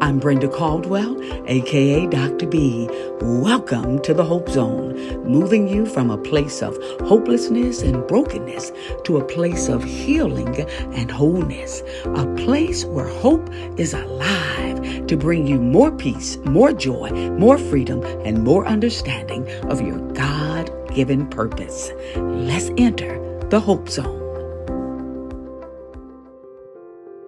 I'm Brenda Caldwell, aka Dr. B. Welcome to the Hope Zone, moving you from a place of hopelessness and brokenness to a place of healing and wholeness, a place where hope is alive to bring you more peace, more joy, more freedom, and more understanding of your God-given purpose. Let's enter the Hope Zone.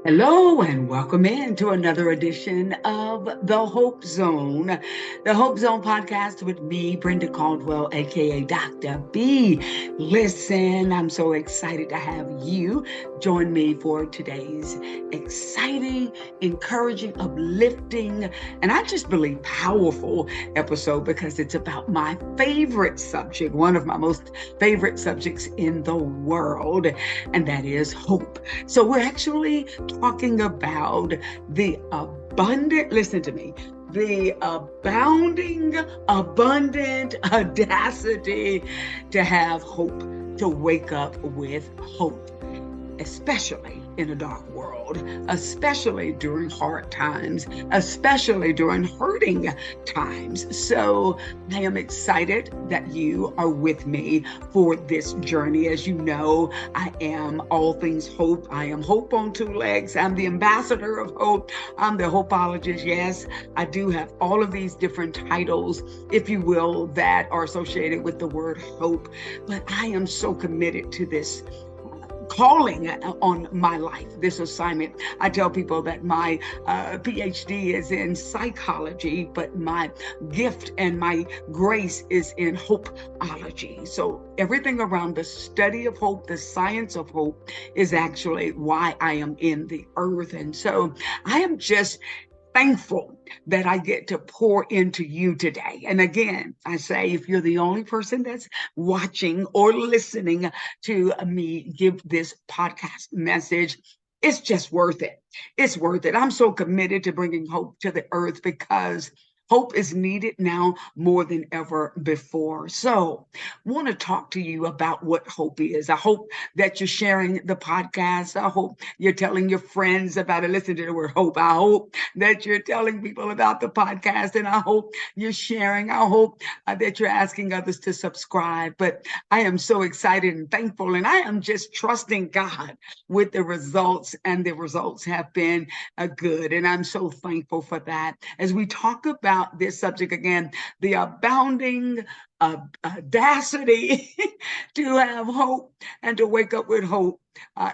Hello and welcome in to another edition of the Hope Zone podcast with me, Brenda Caldwell, aka Dr. B. Listen, I'm so excited to have you join me for today's exciting, encouraging, uplifting, and I just believe powerful episode because it's about my favorite subject, one of my most favorite subjects in the world, and that is hope. So we're actually talking about the abounding, abundant audacity to have hope, to wake up with hope, especially in a dark world, especially during hard times, especially during hurting times. So I am excited that you are with me for this journey. As you know, I am all things hope. I am hope on two legs. I'm the ambassador of hope. I'm the hopeologist. Yes, I do have all of these different titles, if you will, that are associated with the word hope. But I am so committed to this calling on my life, this assignment. I tell people that my PhD is in psychology, but my gift and my grace is in hopeology. So everything around the study of hope, the science of hope, is actually why I am in the earth. And so I am just thankful that I get to pour into you today. And again, I say, if you're the only person that's watching or listening to me give this podcast message, it's just worth it. It's worth it. I'm so committed to bringing hope to the earth because hope is needed now more than ever before. So I want to talk to you about what hope is. I hope that you're sharing the podcast. I hope you're telling your friends about it. Listen to the word hope. I hope that you're telling people about the podcast, and I hope you're sharing. I hope that you're asking others to subscribe. But I am so excited and thankful, and I am just trusting God with the results, and the results have been good. And I'm so thankful for that. As we talk about this subject again, the abounding audacity to have hope and to wake up with hope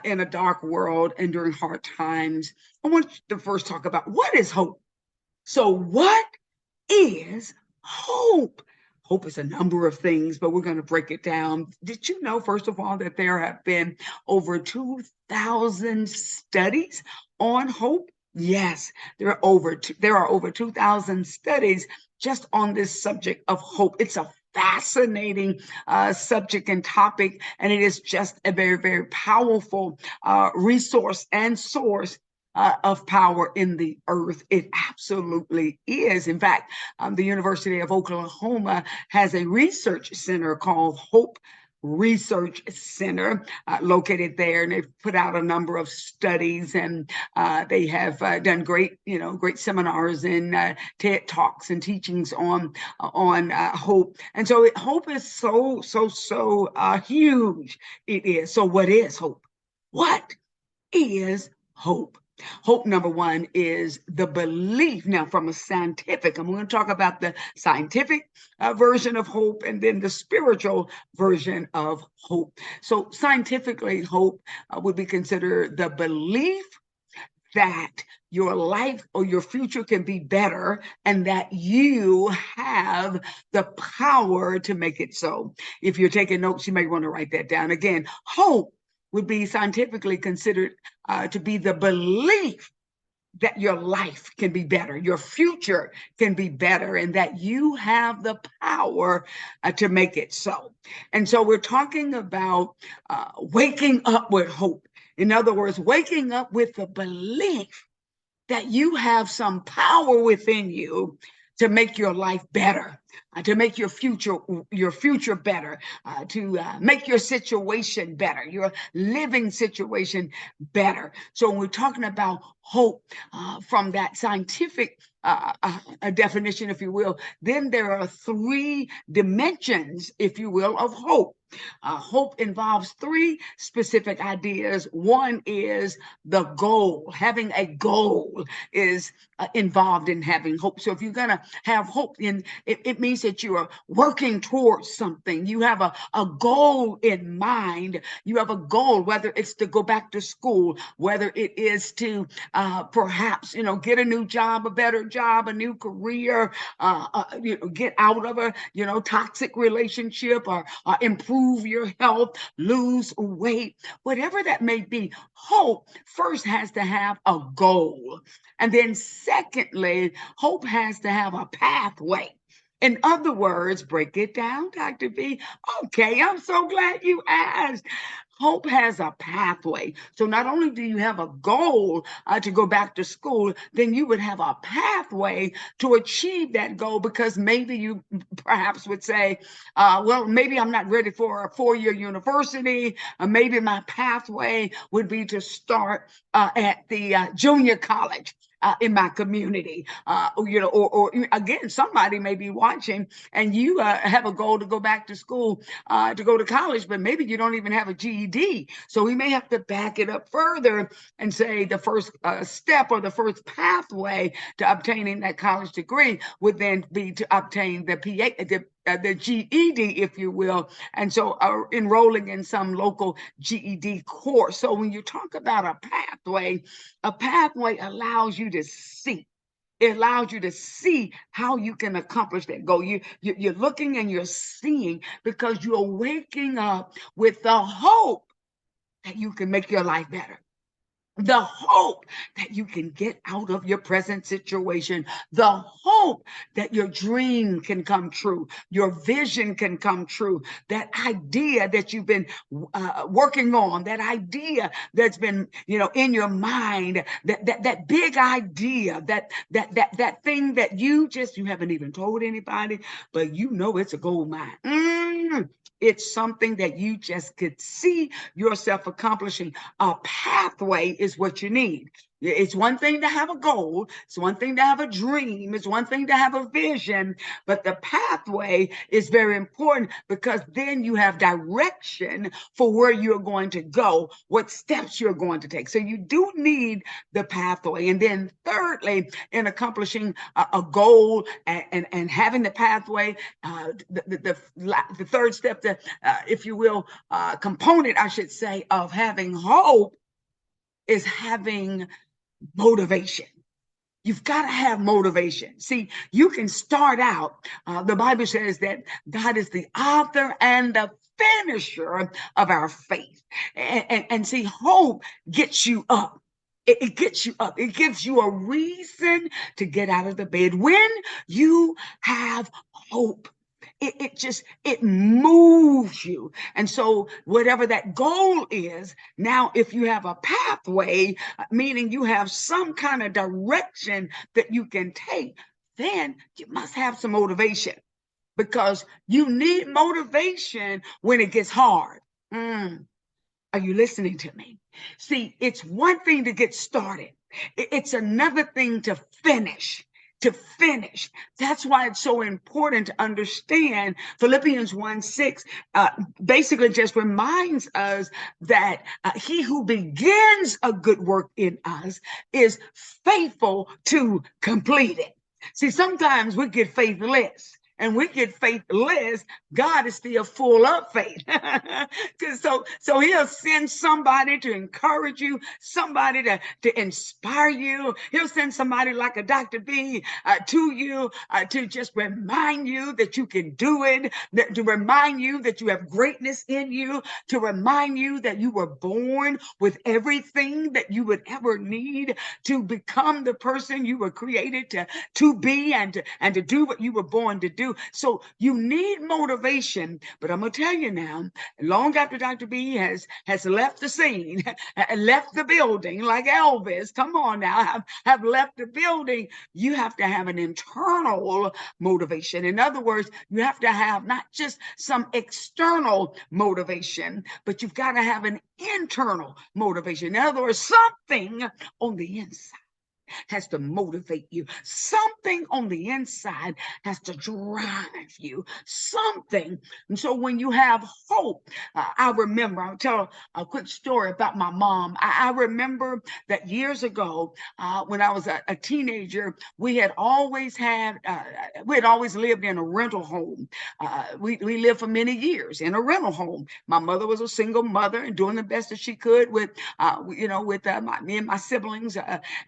in a dark world and during hard times. I want to first talk about what is hope. So what is hope? Hope is a number of things, but we're going to break it down. Did you know, first of all, that there have been over 2,000 studies on hope? Yes, there are over 2,000 studies just on this subject of hope. It's a fascinating subject and topic, and it is just a very, very powerful resource and source of power in the earth. It absolutely is. In fact, the University of Oklahoma has a research center called Hope Research Center located there, and they've put out a number of studies, and they have done great seminars and TED Talks and teachings on hope. And so hope is so huge. It is. So what is hope? What is hope? Hope, number one, is the belief. Now, from a scientific, I'm going to talk about the scientific version of hope and then the spiritual version of hope. So scientifically, hope would be considered the belief that your life or your future can be better and that you have the power to make it so. If you're taking notes, you may want to write that down. Again, hope would be scientifically considered to be the belief that your life can be better, your future can be better, and that you have the power to make it so. And so we're talking about waking up with hope. In other words, waking up with the belief that you have some power within you to make your life better, to make your future better, to make your situation better, your living situation better. So when we're talking about hope from that scientific a definition, if you will, then there are three dimensions, if you will, of hope. Hope involves three specific ideas. One is the goal. Having a goal is involved in having hope. So if you're going to have hope, then it means that you are working towards something. You have a goal in mind. You have a goal, whether it's to go back to school, whether it is to perhaps, get a new job, a better job, a new career, get out of a, toxic relationship, or improve your health, lose weight, whatever that may be. Hope first has to have a goal. And then secondly, hope has to have a pathway. In other words, break it down, Dr. B. Okay, I'm so glad you asked. Hope has a pathway. So not only do you have a goal to go back to school, then you would have a pathway to achieve that goal, because maybe you perhaps would say, well, maybe I'm not ready for a 4-year university. Maybe my pathway would be to start at the junior college. In my community, or again, somebody may be watching and you have a goal to go back to school, to go to college, but maybe you don't even have a GED. So we may have to back it up further and say the first step, or the first pathway to obtaining that college degree would then be to obtain the the GED, if you will, and so enrolling in some local GED course. So when you talk about a pathway allows you to see. It allows you to see how you can accomplish that goal. You're looking and you're seeing, because you're waking up with the hope that you can make your life better. The hope that you can get out of your present situation, the hope that your dream can come true, your vision can come true, that idea that you've been working on, that idea that's been, in your mind, that big idea, that thing that you haven't even told anybody, but it's a gold mine. It's something that you just could see yourself accomplishing. A pathway is what you need. It's one thing to have a goal. It's one thing to have a dream. It's one thing to have a vision. But the pathway is very important, because then you have direction for where you're going to go, what steps you're going to take. So you do need the pathway. And then thirdly, in accomplishing a goal and having the pathway, the third step, if you will, component, I should say, of having hope is having motivation. You've got to have motivation. See, you can start out, the Bible says that God is the author and the finisher of our faith. And see, hope gets you up. It gets you up. It gives you a reason to get out of the bed. When you have hope, it moves you. And so whatever that goal is, now if you have a pathway, meaning you have some kind of direction that you can take, then you must have some motivation, because you need motivation when it gets hard. Are you listening to me? See, it's one thing to get started. It's another thing to finish. That's why it's so important to understand Philippians 1:6 basically just reminds us that he who begins a good work in us is faithful to complete it. See, sometimes we get faithless. And we get faithless, God is still full of faith. so he'll send somebody to encourage you, somebody to inspire you. He'll send somebody like a Dr. B to you to just remind you that you can do it, to remind you that you have greatness in you, to remind you that you were born with everything that you would ever need to become the person you were created to be, and to do what you were born to do. do. So you need motivation. But I'm gonna tell you now, long after Dr. B has left the scene, left the building, like Elvis, come on now, have left the building, you have to have an internal motivation. In other words, you have to have not just some external motivation, but you've got to have an internal motivation. In other words, something on the inside has to motivate you. Something on the inside has to drive you. Something. And so when you have hope, I remember, I'll tell a quick story about my mom. I remember that years ago, when I was a teenager, we had always lived in a rental home. We lived for many years in a rental home. My mother was a single mother and doing the best that she could with, me and my siblings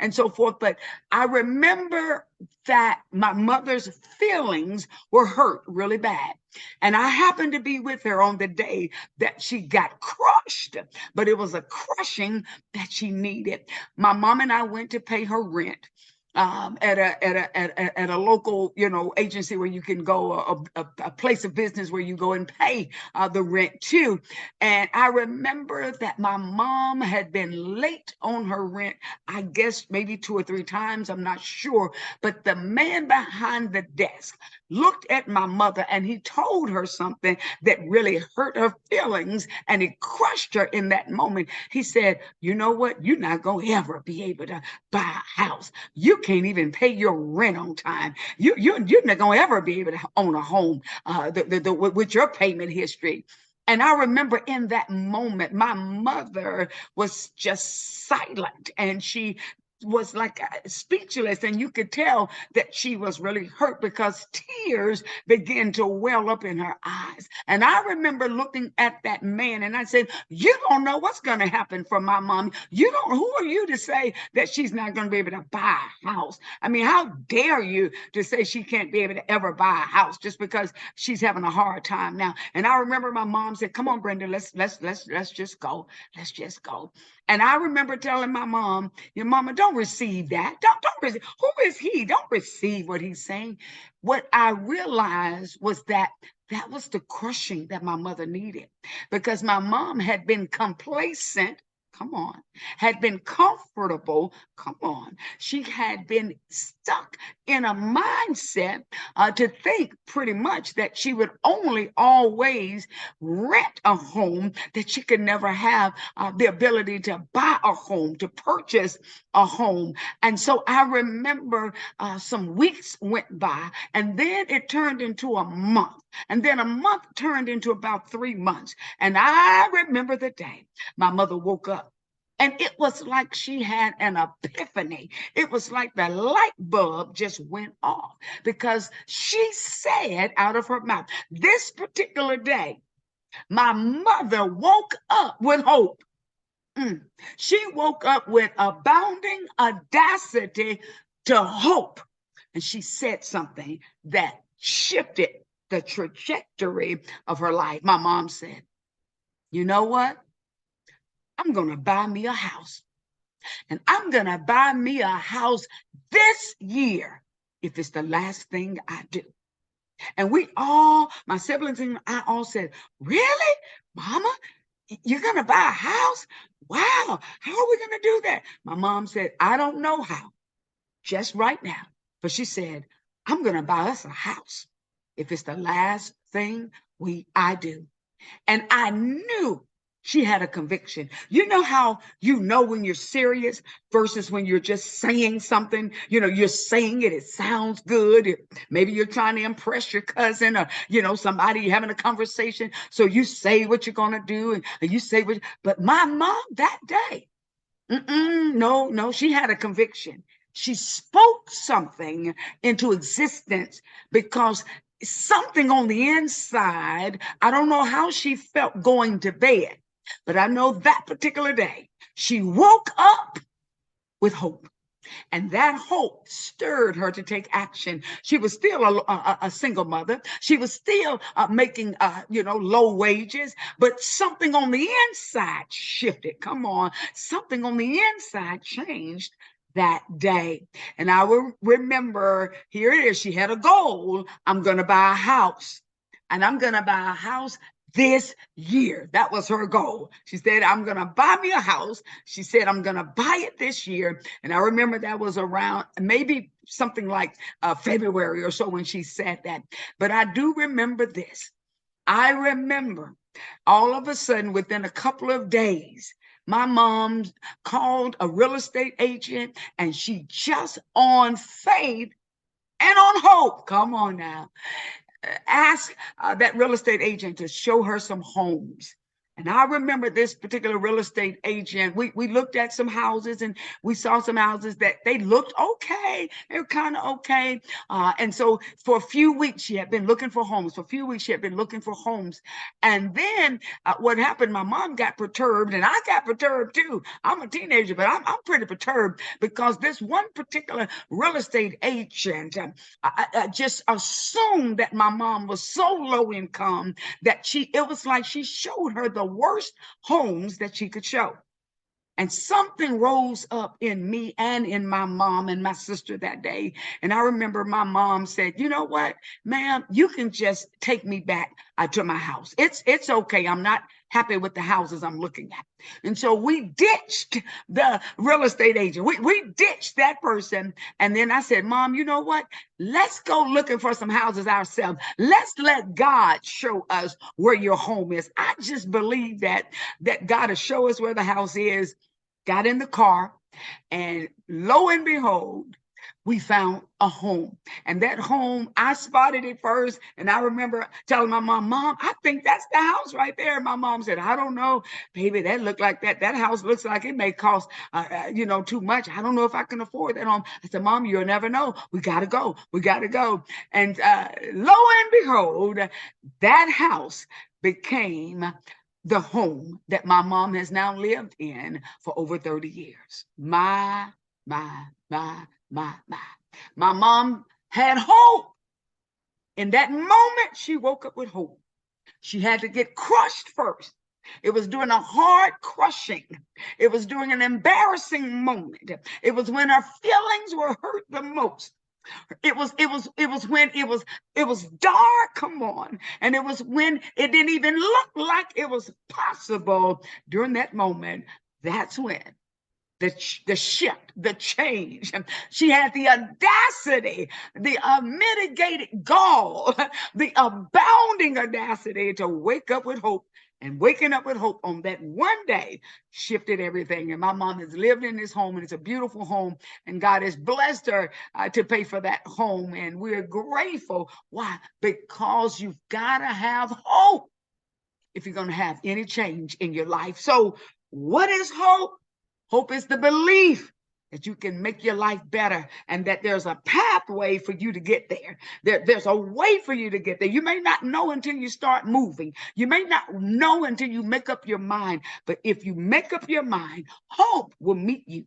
and so forth. But I remember that my mother's feelings were hurt really bad. And I happened to be with her on the day that she got crushed, but it was a crushing that she needed. My mom and I went to pay her rent. At a local, agency where you can go, a place of business where you go and pay the rent too. And I remember that my mom had been late on her rent, I guess maybe 2 or 3 times, I'm not sure. But the man behind the desk looked at my mother and he told her something that really hurt her feelings and it crushed her in that moment. He said, you know what? You're not going to ever be able to buy a house. You can't even pay your rent on time. You're not going to ever be able to own a home with your payment history. And I remember in that moment, my mother was just silent and she was like speechless, and you could tell that she was really hurt because tears began to well up in her eyes. And I remember looking at that man and I said, you don't know what's going to happen for my mom. Who are you to say that she's not going to be able to buy a house? I mean, how dare you to say she can't be able to ever buy a house just because she's having a hard time now? And I remember my mom said, come on, Brenda, let's just go. Let's just go. And I remember telling my mom, your mama, don't receive that. Don't receive. Who is he? Don't receive what he's saying. What I realized was that was the crushing that my mother needed, because my mom had been complacent. Come on, had been comfortable. Come on. She had been stuck in a mindset to think pretty much that she would only always rent a home, that she could never have the ability to buy a home, to purchase a home. And so I remember some weeks went by, and then it turned into a month. And then a month turned into about 3 months. And I remember the day my mother woke up. And it was like she had an epiphany. It was like the light bulb just went off, because she said out of her mouth, this particular day, my mother woke up with hope. She woke up with abounding audacity to hope. And she said something that shifted the trajectory of her life. My mom said, you know what? I'm going to buy me a house. And I'm going to buy me a house this year if it's the last thing I do. And my siblings and I all said, really? Mama, you're going to buy a house? Wow. How are we going to do that? My mom said, I don't know how, just right now. But she said, I'm going to buy us a house if it's the last thing I do. And I knew she had a conviction. You know how you know when you're serious versus when you're just saying something? You're saying it sounds good. Maybe you're trying to impress your cousin or, somebody you're having a conversation. So you say what you're going to do and you say but my mom that day, no, she had a conviction. She spoke something into existence because something on the inside, I don't know how she felt going to bed, but I know that particular day, she woke up with hope. And that hope stirred her to take action. She was still a single mother. She was still making, low wages, but something on the inside shifted. Come on. Something on the inside changed that day. And I will remember, here it is. She had a goal. I'm going to buy a house, and I'm going to buy a house this year. That was her goal. She said, I'm going to buy me a house. She said, I'm going to buy it this year. And I remember that was around maybe something like February or so when she said that. But I do remember this. I remember all of a sudden, within a couple of days, my mom called a real estate agent, and she just on faith and on hope, come on now, asked that real estate agent to show her some homes. And I remember this particular real estate agent, we looked at some houses, and we saw some houses that they looked okay. They were kind of okay. And so for a few weeks, she had been looking for homes. For a few weeks, she had been looking for homes. And then what happened, my mom got perturbed, and I got perturbed too. I'm a teenager, but I'm pretty perturbed because this one particular real estate agent I just assumed that my mom was so low income that it was like she showed her the worst homes that she could show. And something rose up in me and in my mom and my sister that day. And I remember my mom said, you know what, ma'am, you can just take me back to my house. It's okay. I'm not happy with the houses I'm looking at. And so we ditched the real estate agent. We ditched that person. And then I said, Mom, you know what? Let's go looking for some houses ourselves. Let's let God show us where your home is. I just believe that God will show us where the house is. Got in the car, and lo and behold, we found a home. And that home, I spotted it first. And I remember telling my mom, I think that's the house right there. And my mom said, I don't know, baby, that looked like that house looks like it may cost, too much. I don't know if I can afford that home. I said, Mom, you'll never know. We got to go. We got to go. And lo and behold, that house became the home that my mom has now lived in for over 30 years. My. My mom had hope. In that moment, she woke up with hope. She had to get crushed first. It was during a hard crushing. It was during an embarrassing moment. It was when her feelings were hurt the most. It was when it was dark, come on. And it was when it didn't even look like it was possible. During that moment, that's when the shift, the change. She had the audacity, the unmitigated gall, the abounding audacity to wake up with hope. And waking up with hope on that one day shifted everything. And my mom has lived in this home, and it's a beautiful home. And God has blessed her to pay for that home. And we're grateful. Why? Because you've got to have hope if you're going to have any change in your life. So what is hope? Hope is the belief that you can make your life better, and that there's a pathway for you to get there. There's a way for you to get there. You may not know until you start moving. You may not know until you make up your mind. But if you make up your mind, hope will meet you.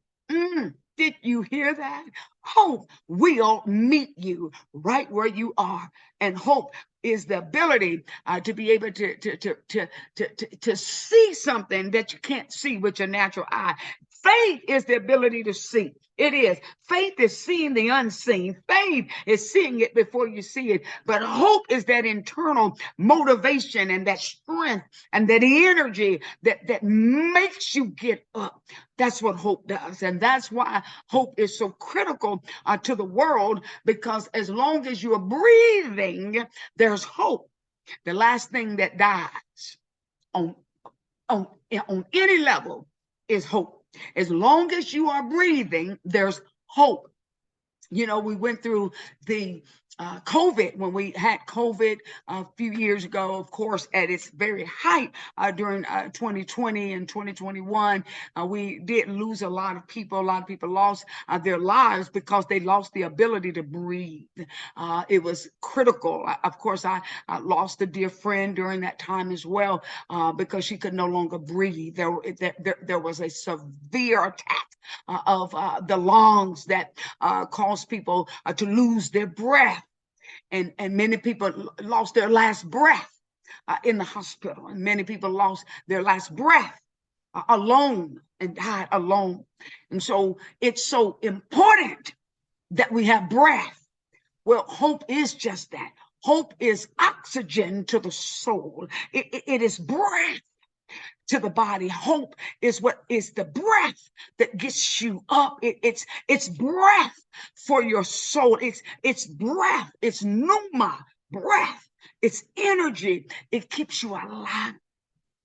Did you hear that? Hope will meet you right where you are. And hope is the ability to be able to see something that you can't see with your natural eye. Faith is the ability to see. It is. Faith is seeing the unseen. Faith is seeing it before you see it. But hope is that internal motivation and that strength and that energy that makes you get up. That's what hope does. And that's why hope is so critical to the world, because as long as you're breathing, there's hope. The last thing that dies on any level is hope. As long as you are breathing, there's hope. You know, we went through the COVID, when we had COVID a few years ago, of course, at its very height during 2020 and 2021. We did lose a lot of people. A lot of people lost their lives because they lost the ability to breathe. It was critical. Of course, I lost a dear friend during that time as well because she could no longer breathe. There was a severe attack of the lungs that caused people to lose their breath. And many people lost their last breath in the hospital, and many people lost their last breath alone and died alone. And so it's so important that we have breath. Well, hope is just that. Hope is oxygen to the soul. It is breath to the body. Hope is what is the breath that gets you up. It's breath for your soul. It's breath. It's pneuma, breath. It's energy. It keeps you alive.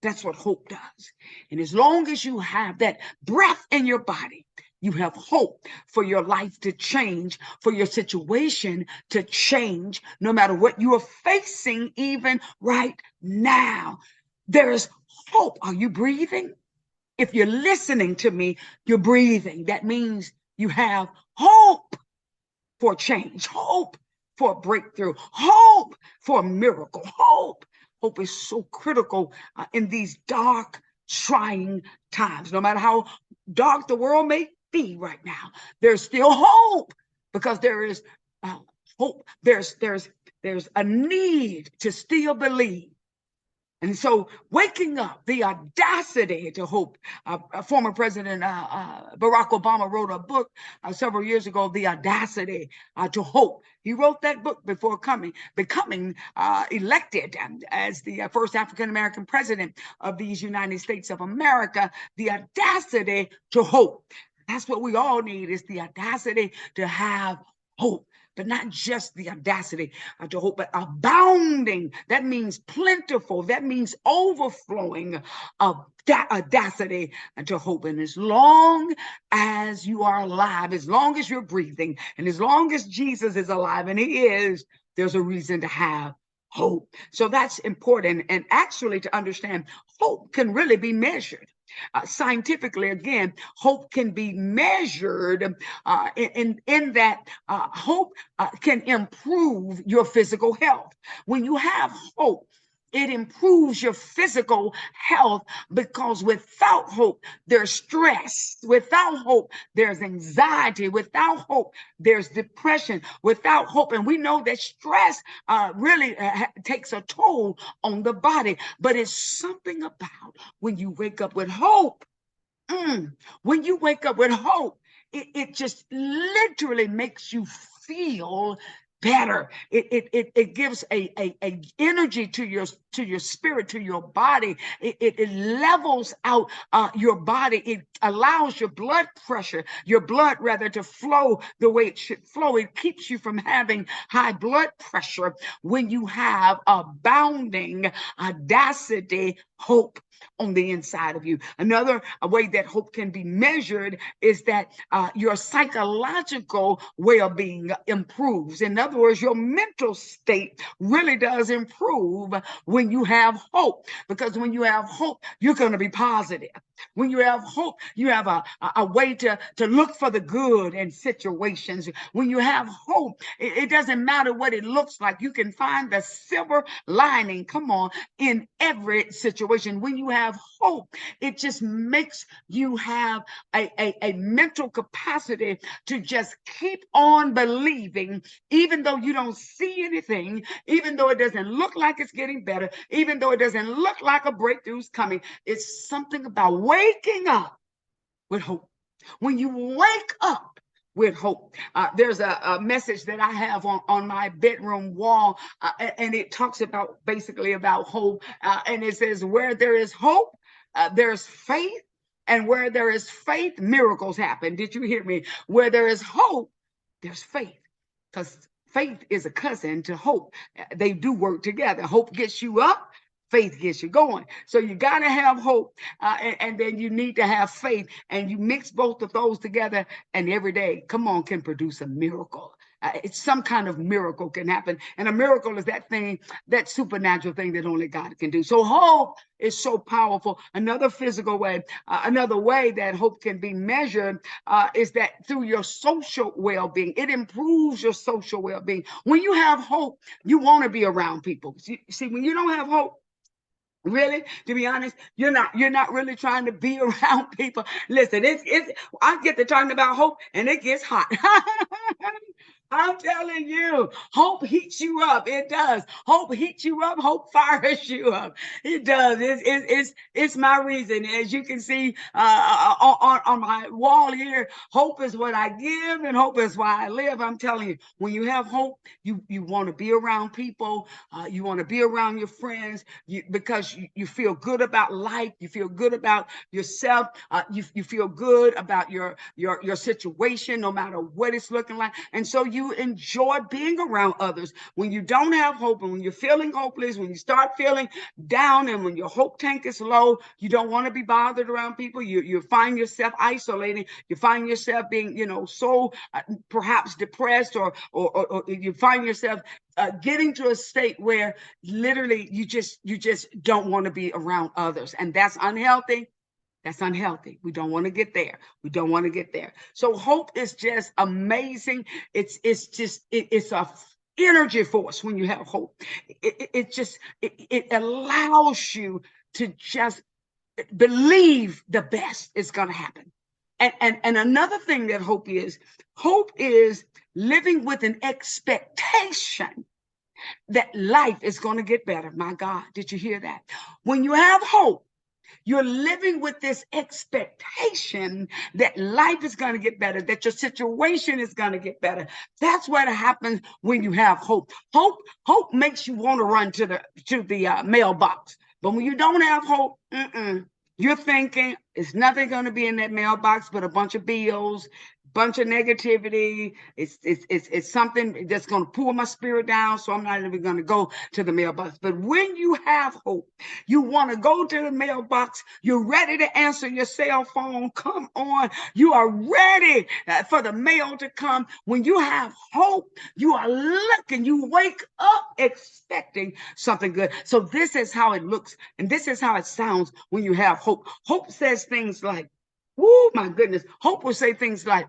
That's what hope does. And as long as you have that breath in your body, you have hope for your life to change, for your situation to change, no matter what you are facing, even right now. There is hope. Are you breathing? If you're listening to me, you're breathing. That means you have hope for change, hope for a breakthrough, hope for a miracle, hope. Hope is so critical in these dark, trying times. No matter how dark the world may be right now, there's still hope because there is hope. There's a need to still believe. And so waking up, the audacity to hope. Former President Barack Obama wrote a book several years ago, The Audacity to Hope. He wrote that book before becoming elected as the first African-American president of these United States of America, the audacity to hope. That's what we all need, is the audacity to have hope. But not just the audacity to hope, but abounding. That means plentiful. That means overflowing of that audacity to hope. And as long as you are alive, as long as you're breathing, and as long as Jesus is alive, and he is, there's a reason to have hope. So that's important. And actually, to understand, hope can really be measured. Scientifically, again, hope can be measured in that hope can improve your physical health. When you have hope, it improves your physical health, because without hope, there's stress. Without hope, there's anxiety. Without hope, there's depression. Without hope, and we know that stress really takes a toll on the body, but it's something about when you wake up with hope. When you wake up with hope, it just literally makes you feel better. It gives a energy to your spirit, to your body. It levels out your body. It allows your blood rather, to flow the way it should flow. It keeps you from having high blood pressure when you have abounding audacity, hope on the inside of you. Another way that hope can be measured is that your psychological well-being improves. In other words, your mental state really does improve when you have hope, because when you have hope, you're going to be positive. When you have hope, you have a way to look for the good in situations. When you have hope, it doesn't matter what it looks like. You can find the silver lining, come on, in every situation. When you have hope, it just makes you have a mental capacity to just keep on believing, even though you don't see anything, even though it doesn't look like it's getting better, even though it doesn't look like a breakthrough's coming. It's something about waking up with hope. When you wake up with hope, there's a message that I have on my bedroom wall, and it talks about basically about hope, and it says, where there is hope, there's faith, and where there is faith, miracles happen. Did you hear me? Where there is hope, there's faith, because faith is a cousin to hope. They do work together. Hope gets you up, faith gets you going. So you got to have hope, and then you need to have faith, and you mix both of those together, and every day, come on, can produce a miracle. It's some kind of miracle can happen, and a miracle is that thing, that supernatural thing that only God can do. So hope is so powerful. Another physical way, another way that hope can be measured is that through your social well-being. It improves your social well-being. When you have hope, you want to be around people. See, when you don't have hope, really, to be honest, you're not really trying to be around people. Listen, I get to talking about hope and it gets hot. I'm telling you, hope heats you up. It does. Hope heats you up. Hope fires you up. It does. It's my reason. As you can see on my wall here, hope is what I give and hope is why I live. I'm telling you, when you have hope, you want to be around people. You want to be around your friends because you feel good about life. You feel good about yourself. You feel good about your situation, no matter what it's looking like. And so you enjoy being around others. When you don't have hope and when you're feeling hopeless, when you start feeling down and when your hope tank is low, you don't want to be bothered around people. You find yourself isolating. You find yourself being, so perhaps depressed or you find yourself getting to a state where literally you just don't want to be around others, and that's unhealthy. That's unhealthy. We don't want to get there. We don't want to get there. So hope is just amazing. It's a energy force when you have hope. It allows you to just believe the best is going to happen. And another thing that hope is living with an expectation that life is going to get better. My God, did you hear that? When you have hope, you're living with this expectation that life is going to get better, that your situation is going to get better. That's what happens when you have hope. Hope makes you want to run to the mailbox. But when you don't have hope, you're thinking it's nothing going to be in that mailbox but a bunch of bills, bunch of negativity. It's something that's going to pull my spirit down, so I'm not even going to go to the mailbox. But when you have hope, you want to go to the mailbox. You're ready to answer your cell phone. Come on. You are ready for the mail to come. When you have hope, you are looking. You wake up expecting something good. So this is how it looks, and this is how it sounds when you have hope. Hope says things like, oh my goodness. Hope will say things like,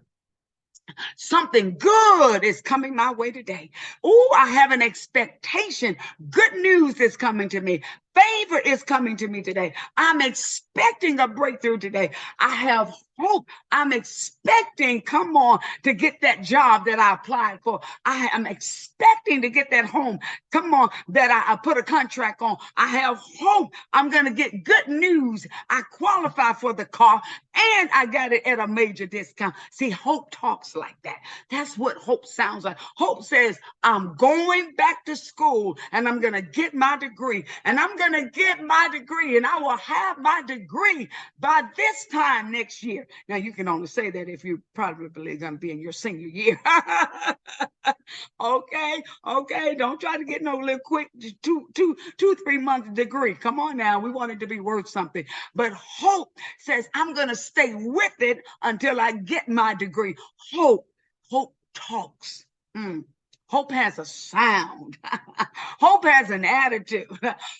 something good is coming my way today. Oh, I have an expectation. Good news is coming to me. Favor is coming to me today. I'm expecting a breakthrough today. I have hope. I'm expecting, come on, to get that job that I applied for. I am expecting to get that home, come on, that I put a contract on. I have hope. I'm going to get good news. I qualify for the car and I got it at a major discount. See, hope talks like that. That's what hope sounds like. Hope says, I'm going back to school and I'm going to get my degree, and I'm going to get my degree, and I will have my degree by this time next year. Now, you can only say that if you're probably going to be in your senior year. Okay. Don't try to get no little quick 3 month degree. Come on now. We want it to be worth something. But hope says, I'm going to stay with it until I get my degree. Hope talks. Hope has a sound. Hope has an attitude.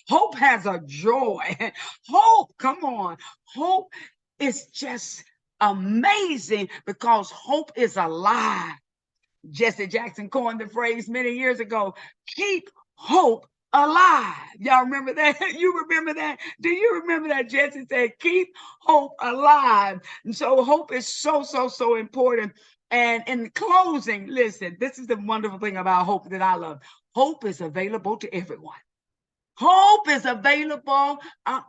Hope has a joy. Hope, come on. Hope is just amazing because hope is alive. Jesse Jackson coined the phrase many years ago, keep hope alive. Y'all remember that? You remember that? Do you remember that? Jesse said, keep hope alive. And so hope is so important. And in closing, listen, this is the wonderful thing about hope that I love. Hope is available to everyone. Hope is available,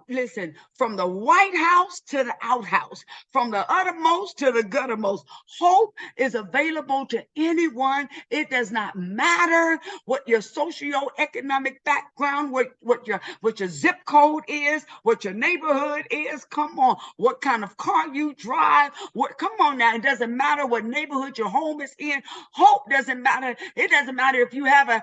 listen, from the White House to the outhouse, from the uttermost to the guttermost. Hope is available to anyone. It does not matter what your socioeconomic background, what your zip code is, what your neighborhood is. Come on, what kind of car you drive. Come on now, it doesn't matter what neighborhood your home is in. Hope doesn't matter. It doesn't matter if you have a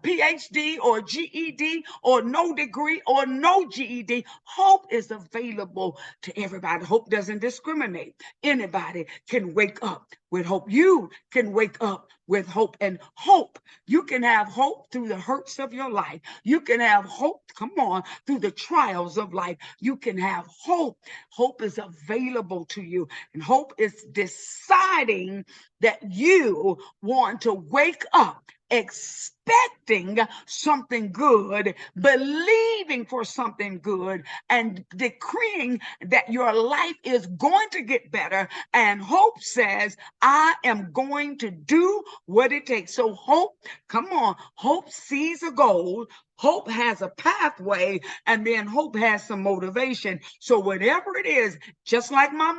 PhD or GED or no degree or no GED. Hope is available to everybody. Hope doesn't discriminate. Anybody can wake up with hope. You can wake up with hope. And hope, you can have hope through the hurts of your life. You can have hope, come on, through the trials of life. You can have hope. Hope is available to you. And hope is deciding that you want to wake up expecting something good, believing for something good, and decreeing that your life is going to get better. And hope says, I am going to do what it takes. So hope, come on, hope sees a goal. Hope has a pathway, and then hope has some motivation. So whatever it is, just like my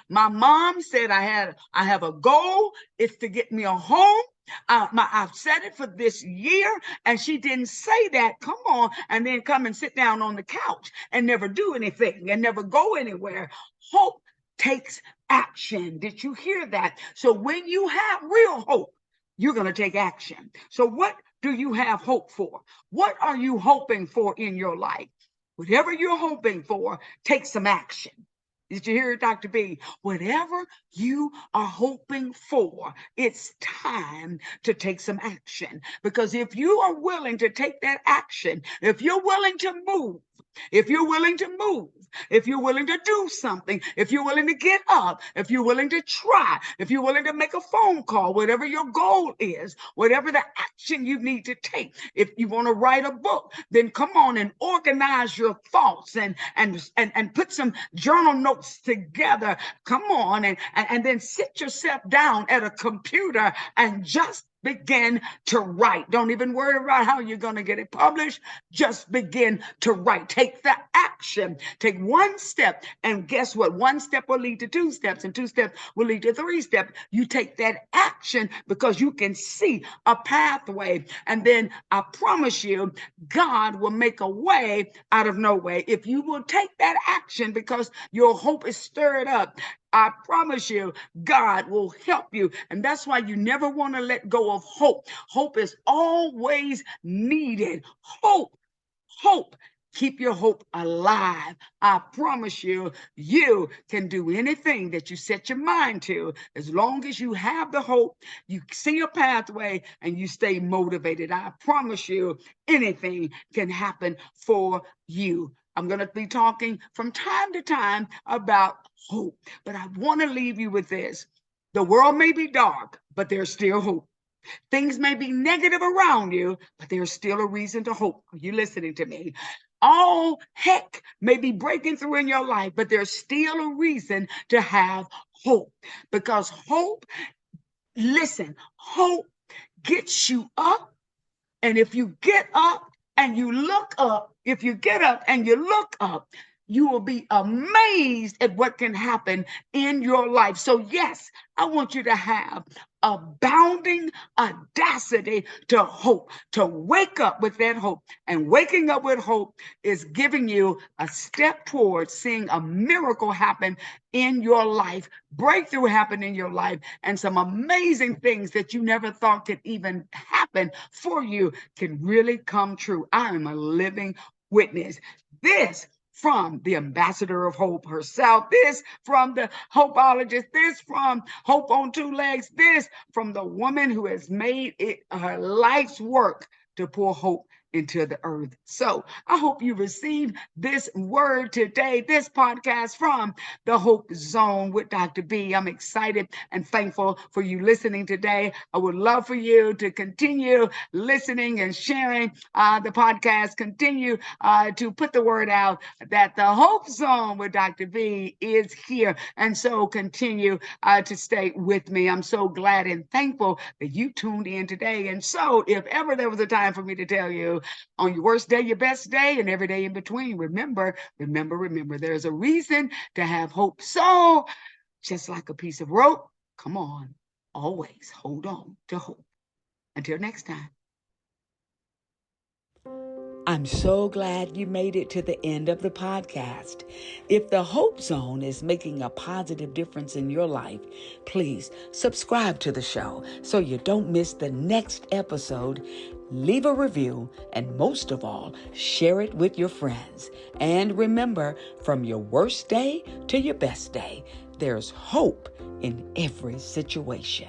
mom said, I have a goal. It's to get me a home. I've set it for this year, and she didn't say that. Come on, and then come and sit down on the couch and never do anything and never go anywhere. Hope takes action. Did you hear that? So when you have real hope, you're going to take action. So what do you have hope for? What are you hoping for in your life? Whatever you're hoping for, take some action. Did you hear it, Dr. B? Whatever you are hoping for, it's time to take some action. Because if you are willing to take that action, if you're willing to move, if you're willing to move, if you're willing to do something, if you're willing to get up, if you're willing to try, if you're willing to make a phone call, whatever your goal is, whatever the action you need to take. If you want to write a book, then come on and organize your thoughts and put some journal notes together. Come on and then sit yourself down at a computer and just begin to write. Don't even worry about how you're going to get it published. Just begin to write. Take the action. Take one step. And guess what? One step will lead to two steps, and two steps will lead to three steps. You take that action because you can see a pathway. And then I promise you, God will make a way out of no way. If you will take that action because your hope is stirred up, I promise you, God will help you. And that's why you never want to let go of hope. Hope is always needed. Hope. Keep your hope alive. I promise you, you can do anything that you set your mind to. As long as you have the hope, you see a pathway, and you stay motivated. I promise you, anything can happen for you. I'm going to be talking from time to time about hope, but I want to leave you with this. The world may be dark, but there's still hope. Things may be negative around you, but there's still a reason to hope. Are you listening to me? All heck may be breaking through in your life, but there's still a reason to have hope. Because hope, listen, hope gets you up. And if you get up and you look up, if you get up and you look up, you will be amazed at what can happen in your life. So yes, I want you to have abounding audacity to hope, to wake up with that hope. And waking up with hope is giving you a step towards seeing a miracle happen in your life, breakthrough happen in your life, and some amazing things that you never thought could even happen for you can really come true. I am a living witness. This from the ambassador of hope herself, this from the hopeologist, this from Hope on Two Legs, this from the woman who has made it her life's work to pour hope into the earth. So I hope you receive this word today, this podcast from the Hope Zone with Dr. B. I'm excited and thankful for you listening today. I would love for you to continue listening and sharing the podcast, continue to put the word out that the Hope Zone with Dr. B is here. And so continue to stay with me. I'm so glad and thankful that you tuned in today. And so if ever there was a time for me to tell you, on your worst day, your best day, and every day in between, remember, there's a reason to have hope. So just like a piece of rope, come on, always hold on to hope. Until next time. I'm so glad you made it to the end of the podcast. If the Hope Zone is making a positive difference in your life, please subscribe to the show so you don't miss the next episode. Leave a review, and most of all, share it with your friends. And remember, from your worst day to your best day, there's hope in every situation.